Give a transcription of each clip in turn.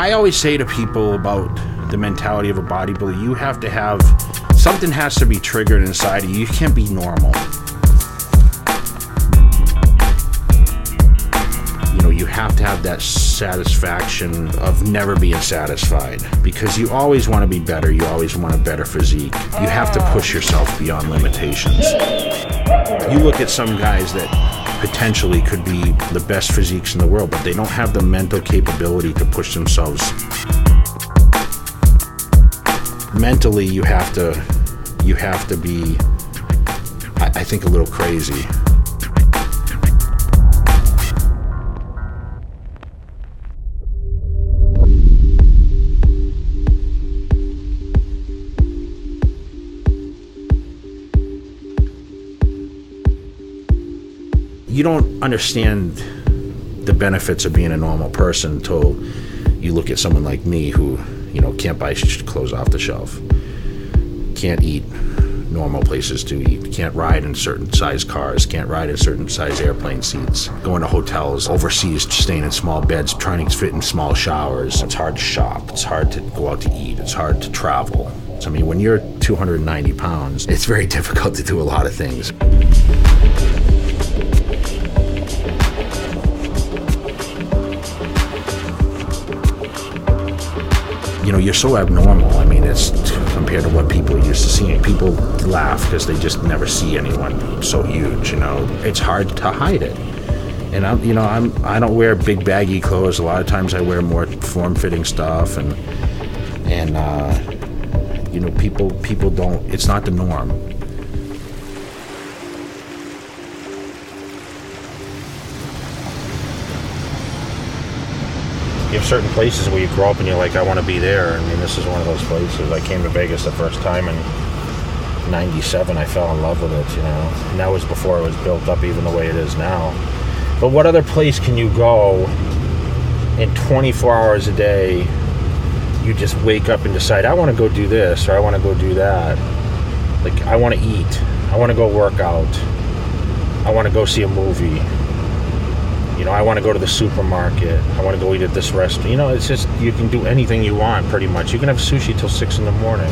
I always say to people about the mentality of a bodybuilder, you have to have, something has to be triggered inside of you. You can't be normal. You know, you have to have that satisfaction of never being satisfied, because you always want to be better. You always want a better physique. You have to push yourself beyond limitations. You look at some guys that potentially could be the best physiques in the world, but they don't have the mental capability to push themselves. Mentally, you have to be, I think, a little crazy. You don't understand the benefits of being a normal person until you look at someone like me who, you know, can't buy clothes off the shelf, can't eat normal places to eat, can't ride in certain size cars, can't ride in certain size airplane seats, going to hotels overseas, staying in small beds, trying to fit in small showers. It's hard to shop, it's hard to go out to eat, it's hard to travel. So, I mean, when you're 290 pounds, it's very difficult to do a lot of things. You know, you're so abnormal. I mean, it's compared to what people are used to seeing. People laugh because they just never see anyone so huge, you know. It's hard to hide it. And I don't wear big baggy clothes. A lot of times I wear more form-fitting stuff, and you know, people don't, it's not the norm. You have certain places where you grow up and you're like, I want to be there. I mean, this is one of those places. I came to Vegas the first time in '97. I fell in love with it, you know. And that was before it was built up even the way it is now. But what other place can you go in 24 hours a day? You just wake up and decide, I want to go do this, or I want to go do that. Like, I want to eat. I want to go work out. I want to go see a movie. You know, I want to go to the supermarket. I want to go eat at this restaurant. You know, it's just, you can do anything you want, pretty much. You can have sushi till 6 in the morning.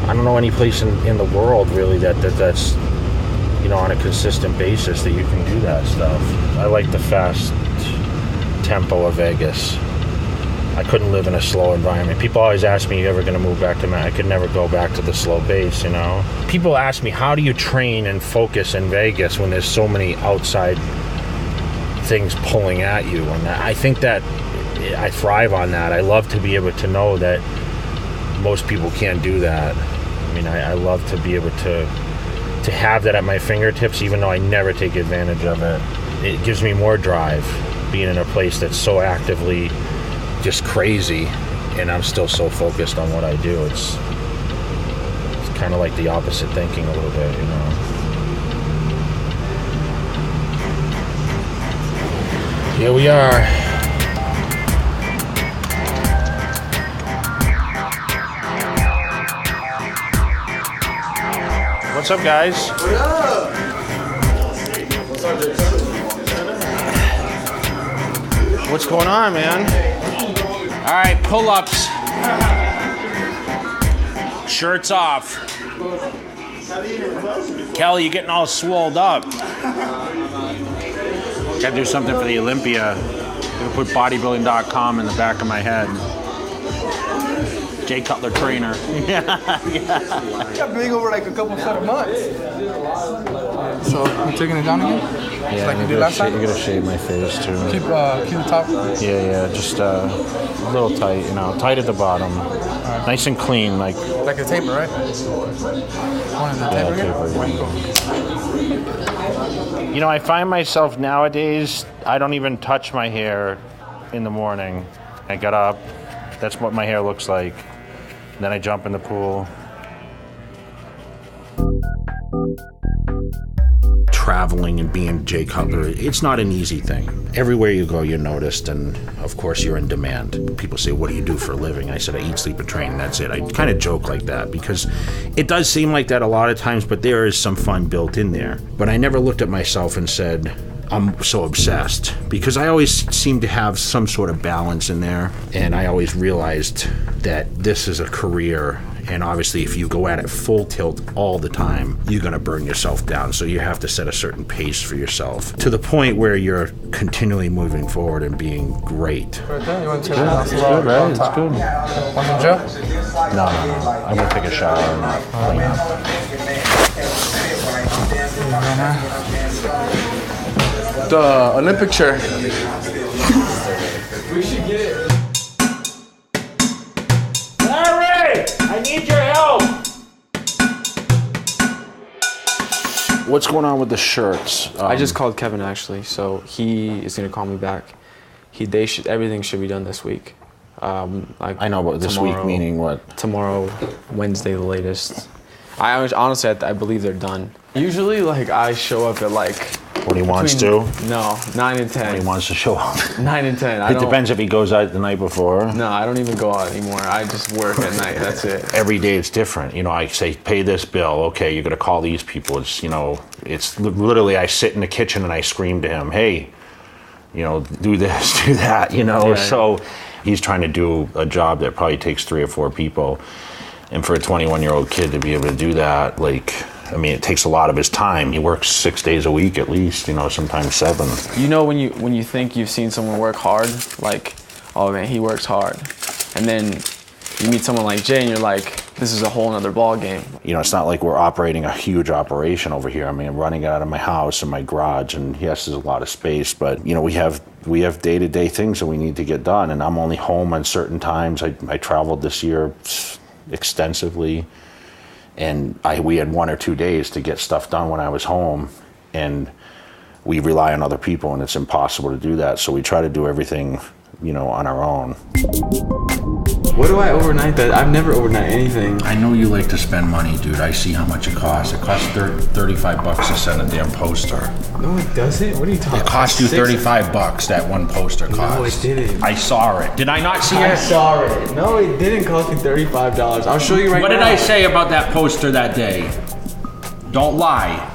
I don't know any place in the world, really, that's, you know, on a consistent basis that you can do that stuff. I like the fast tempo of Vegas. I couldn't live in a slow environment. People always ask me, you ever going to move back to I could never go back to the slow pace, you know. People ask me, how do you train and focus in Vegas when there's so many outside things pulling at you? And I think that I thrive on that. I love to be able to know that most people can't do that. I mean, I love to be able to have that at my fingertips, even though I never take advantage of it. It gives me more drive being in a place that's so actively just crazy, and I'm still so focused on what I do. It's kind of like the opposite thinking a little bit, you know. Here we are. What's up, guys? What up? What's going on, man? All right, pull-ups. Shirts off. Kelly, you're getting all swolled up. Gotta do something for the Olympia. I'm gonna put bodybuilding.com in the back of my head. Jay Cutler trainer. You got big over like a couple of months. So you taking it down again? Yeah, like you did last time? You're gonna shave my face too. Keep the top. Yeah, just a little tight, you know, tight at the bottom, right. Nice and clean, like a taper, right? One of the taper. You know, I find myself nowadays, I don't even touch my hair in the morning. I get up, that's what my hair looks like. And then I jump in the pool. Traveling and being Jay Cutler, it's not an easy thing. Everywhere you go, you're noticed, and of course you're in demand. People say, what do you do for a living? I said, I eat, sleep, and train, and that's it. I kind of joke like that because it does seem like that a lot of times, but there is some fun built in there. But I never looked at myself and said, I'm so obsessed because I always seem to have some sort of balance in there, and I always realized that this is a career, and obviously if you go at it full tilt all the time, you're gonna burn yourself down. So you have to set a certain pace for yourself to the point where you're continually moving forward and being great. Right there, you want to take It's good, right? It's good. Want some gel? No. I'm gonna take a shower and clean up. The Olympic chair. We should get it. Larry, I need your help. What's going on with the shirts? I just called Kevin actually, so he is gonna call me back. Everything should be done this week. I know, but this week meaning what? Tomorrow, Wednesday, the latest. Honestly, I believe they're done. Usually, like I show up at like. When he wants to? No, 9 and 10. When he wants to show up. 9 and 10. It depends if he goes out the night before. No, I don't even go out anymore. I just work at night. That's it. Every day it's different. You know, I say, pay this bill. Okay, you're gonna call these people. It's, you know, it's literally I sit in the kitchen and I scream to him, hey, you know, do this, do that, you know. Yeah, so he's trying to do a job that probably takes 3 or 4 people. And for a 21-year-old kid to be able to do that, like, I mean, it takes a lot of his time. He works 6 days a week at least, you know, sometimes 7. You know, when you think you've seen someone work hard, like, oh man, he works hard. And then you meet someone like Jay and you're like, this is a whole nother ball game. You know, it's not like we're operating a huge operation over here. I mean, I'm running it out of my house and my garage, and yes, there's a lot of space, but you know, we have day-to-day things that we need to get done, and I'm only home on certain times. I traveled this year extensively. And we had 1 or 2 days to get stuff done when I was home, and we rely on other people, and it's impossible to do that. So we try to do everything, you know, on our own. What do I overnight that? I've never overnight anything. I know you like to spend money, dude. I see how much it costs. It costs $35 to send a damn poster. No, it doesn't. What are you talking about? It cost you $35, that one poster cost. No, it didn't. I saw it. Did I not see it? I saw it. No, it didn't cost me $35. I'll show you right now. What did I say about that poster that day? Don't lie.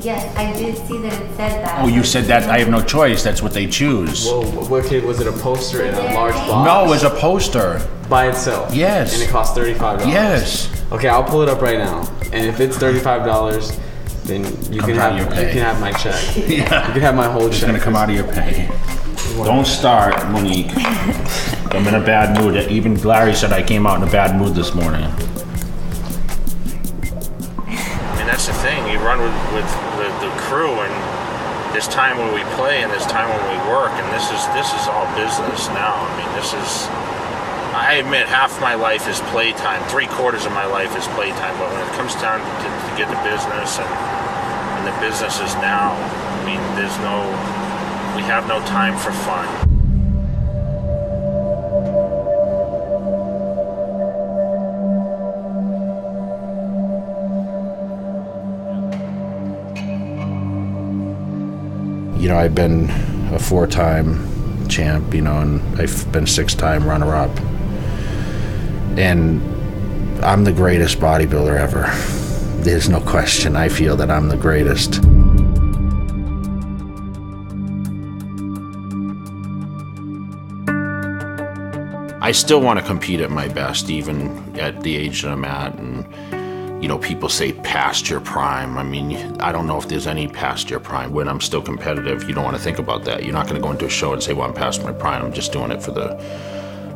Yes, I did see that it said that. Oh, you said that. I have no choice. That's what they choose. Whoa, what kid was it? A poster in a large box? No, it was a poster. By itself? Yes. And it cost $35? Yes. Okay, I'll pull it up right now. And if it's $35, then you can have my check. Yeah. You can have my whole check. It's gonna come out of your pay. Don't start, Monique. I'm in a bad mood. Even Larry said I came out in a bad mood this morning. I mean, that's the thing. You run with the crew, and there's time when we play and there's time when we work, and this is all business now. I mean, I admit half my life is playtime. 3/4 of my life is playtime. But when it comes down to get the business and the business is now, I mean, we have no time for fun. You know, I've been a 4-time champ, you know, and I've been 6-time runner-up. And I'm the greatest bodybuilder ever. There's no question. I feel that I'm the greatest. I still want to compete at my best, even at the age that I'm at. And, you know, people say past your prime. I mean, I don't know if there's any past your prime. When I'm still competitive, you don't want to think about that. You're not going to go into a show and say, well, I'm past my prime. I'm just doing it for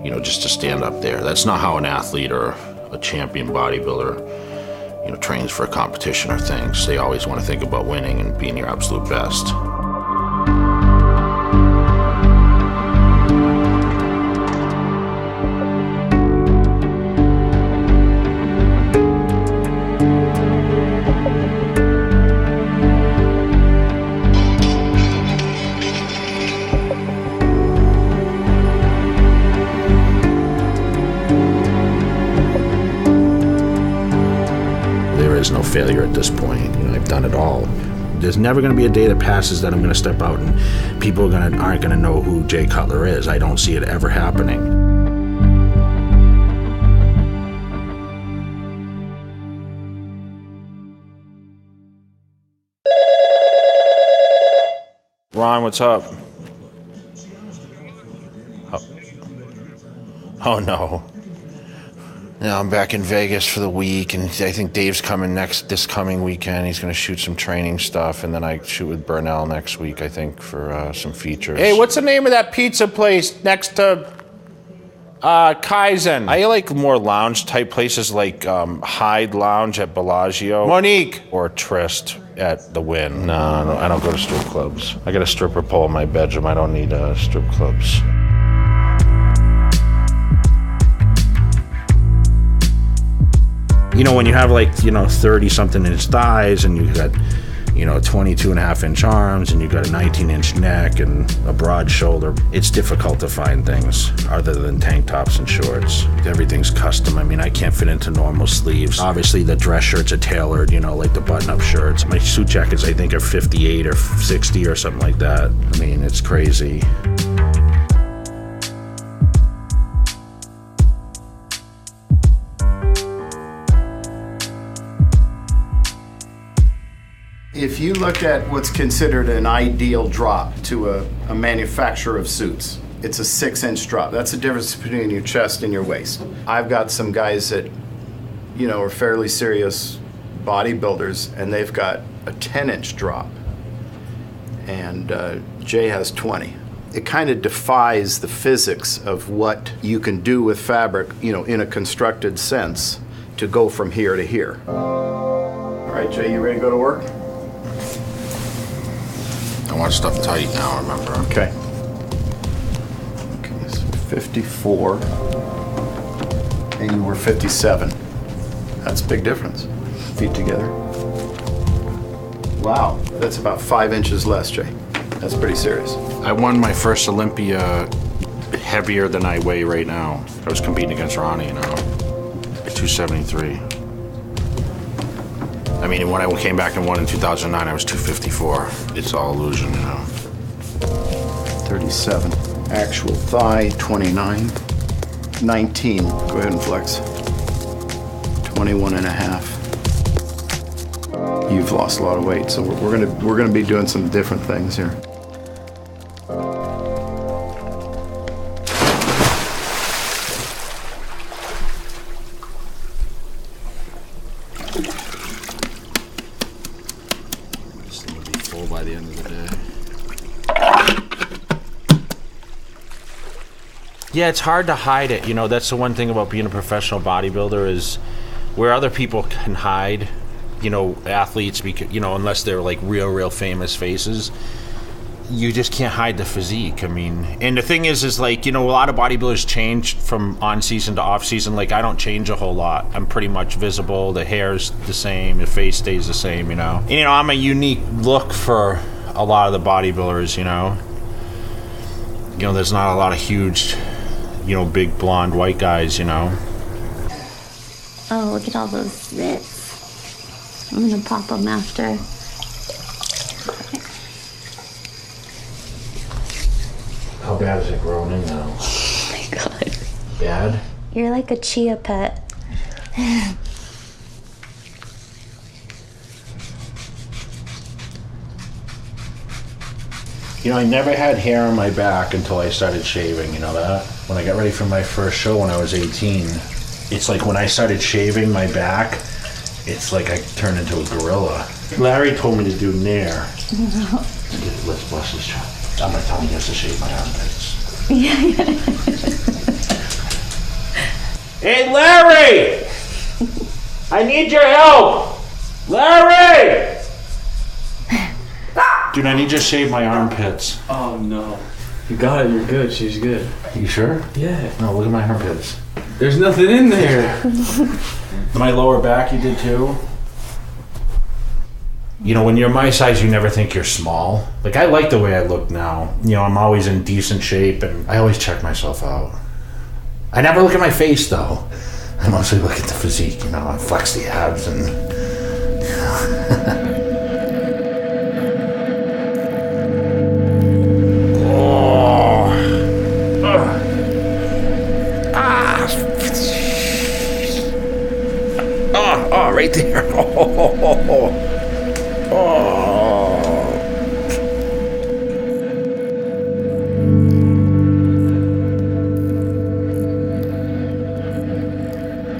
you know, just to stand up there. That's not how an athlete or a champion bodybuilder, you know, trains for a competition or things. They always want to think about winning and being your absolute best. No failure at this point. You know, I've done it all. There's never going to be a day that passes that I'm going to step out and people aren't going to know who Jay Cutler is. I don't see it ever happening. Ron, what's up? Oh no. Now I'm back in Vegas for the week, and I think Dave's coming this coming weekend. He's going to shoot some training stuff, and then I shoot with Burnell next week, I think, for some features. Hey, what's the name of that pizza place next to Kaizen? I like more lounge type places like Hyde Lounge at Bellagio. Monique! Or Trist at the Wynn. No, I don't go to strip clubs. I got a stripper pole in my bedroom. I don't need strip clubs. You know, when you have like, 30 something inch thighs and you got, 22.5-inch arms and you got a 19-inch neck and a broad shoulder, it's difficult to find things other than tank tops and shorts. Everything's custom. I mean, I can't fit into normal sleeves. Obviously the dress shirts are tailored, like the button-up shirts. My suit jackets, I think, are 58 or 60 or something like that. I mean, it's crazy. If you look at what's considered an ideal drop to a manufacturer of suits, it's a 6-inch drop. That's the difference between your chest and your waist. I've got some guys that, are fairly serious bodybuilders, and they've got a 10-inch drop. And Jay has 20. It kind of defies the physics of what you can do with fabric, in a constructed sense, to go from here to here. All right, Jay, you ready to go to work? I want stuff tight now, remember. Okay. Okay, so 54, and you were 57. That's a big difference. Feet together. Wow, that's about 5 inches less, Jay. That's pretty serious. I won my first Olympia heavier than I weigh right now. I was competing against Ronnie, 273. I mean, when I came back and won in 2009, I was 254. It's all illusion, 37. Actual thigh, 29. 19. Go ahead and flex. 21 and a half. You've lost a lot of weight, so we're gonna be doing some different things here. By the end of the day. Yeah, it's hard to hide it. That's the one thing about being a professional bodybuilder is where other people can hide, athletes, because, unless they're like real famous faces, you just can't hide the physique. I mean, and the thing is like, a lot of bodybuilders change from on season to off season. Like, I don't change a whole lot. I'm pretty much visible. The hair's the same. The face stays the same, And, I'm a unique look for a lot of the bodybuilders, there's not a lot of huge, big blonde white guys, Oh, look at all those zits. I'm gonna pop them after. How bad is it growing in now? Oh my god. Bad? You're like a chia pet. I never had hair on my back until I started shaving, that? When I got ready for my first show when I was 18, it's like when I started shaving my back, it's like I turned into a gorilla. Larry told me to do Nair. Let's bust this shot. I'm gonna tell him he has to shave my armpits. Hey, Larry! I need your help! Larry! Dude, I need you to shave my armpits. Oh no. You got it, you're good, she's good. You sure? Yeah. No, look at my armpits. There's nothing in there. My lower back you did too? When you're my size, you never think you're small. Like, I like the way I look now. I'm always in decent shape, and I always check myself out. I never look at my face, though. I mostly look at the physique, I flex the abs and, Oh, right there.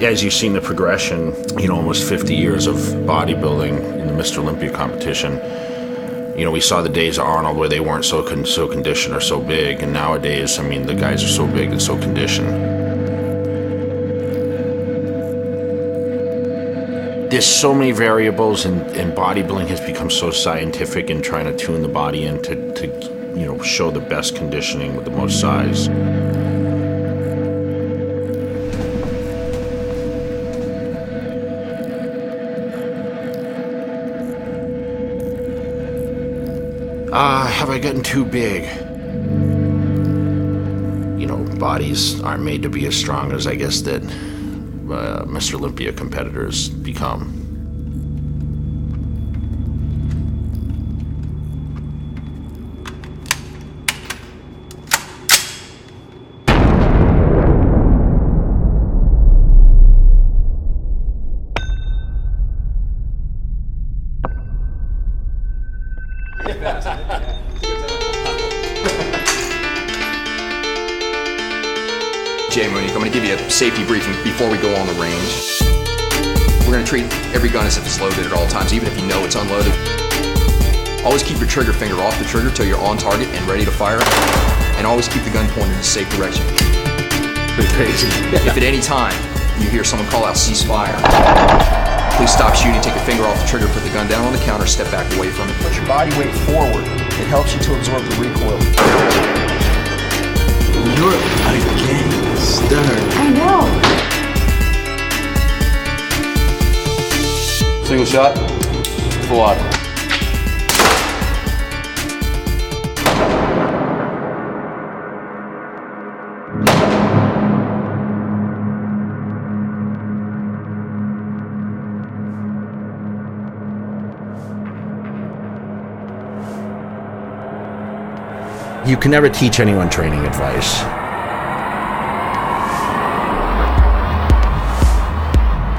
As you've seen the progression, you know, almost 50 years of bodybuilding in the Mr. Olympia competition, you know, we saw the days of Arnold where they weren't so conditioned or so big, and nowadays, I mean, the guys are so big and so conditioned. There's so many variables, and bodybuilding has become so scientific in trying to tune the body in to you know, show the best conditioning with the most size. Have I gotten too big? You know, bodies aren't made to be as strong as I guess that Mr. Olympia competitors become. Jay Monique, I'm going to give you a safety briefing before we go on the range. We're going to treat every gun as if it's loaded at all times, even if you know it's unloaded. Always keep your trigger finger off the trigger till you're on target and ready to fire. And always keep the gun pointed in a safe direction. Pretty crazy. If at any time you hear someone call out ceasefire, please stop shooting, take your finger off the trigger, put the gun down on the counter, step back away from it. Put your body weight forward. It helps you to absorb the recoil. You're a gangster. I know. Single shot, full auto. You can never teach anyone training advice.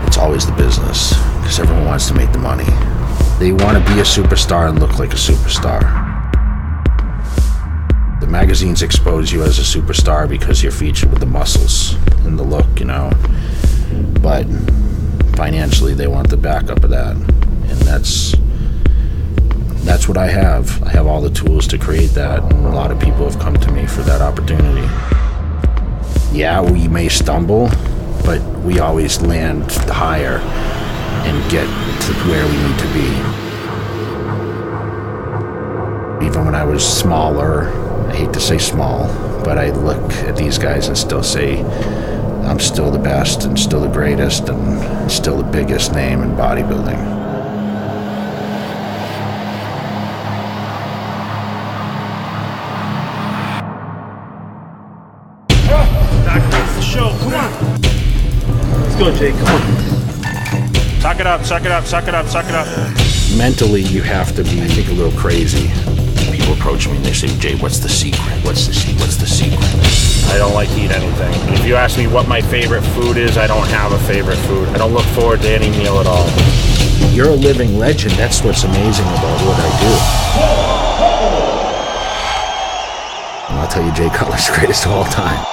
It's always the business, because everyone wants to make the money. They want to be a superstar and look like a superstar. The magazines expose you as a superstar because you're featured with the muscles and the look, you know. But financially, they want the backup of that. And that's what I have. I have all the tools to create that, and a lot of people have come to me for that opportunity. Yeah, we may stumble, but we always land higher and get to where we need to be. Even when I was smaller, I hate to say small, but I look at these guys and still say, I'm still the best and still the greatest and still the biggest name in bodybuilding. Come on. Let's go, Jay. Come on. Suck it up, suck it up, suck it up, suck it up. Mentally, you have to be, I think, a little crazy. People approach me and they say, Jay, what's the secret? What's the secret? What's the secret? I don't like to eat anything. If you ask me what my favorite food is, I don't have a favorite food. I don't look forward to any meal at all. You're a living legend. That's what's amazing about what I do. And I'll tell you, Jay Cutler's the greatest of all time.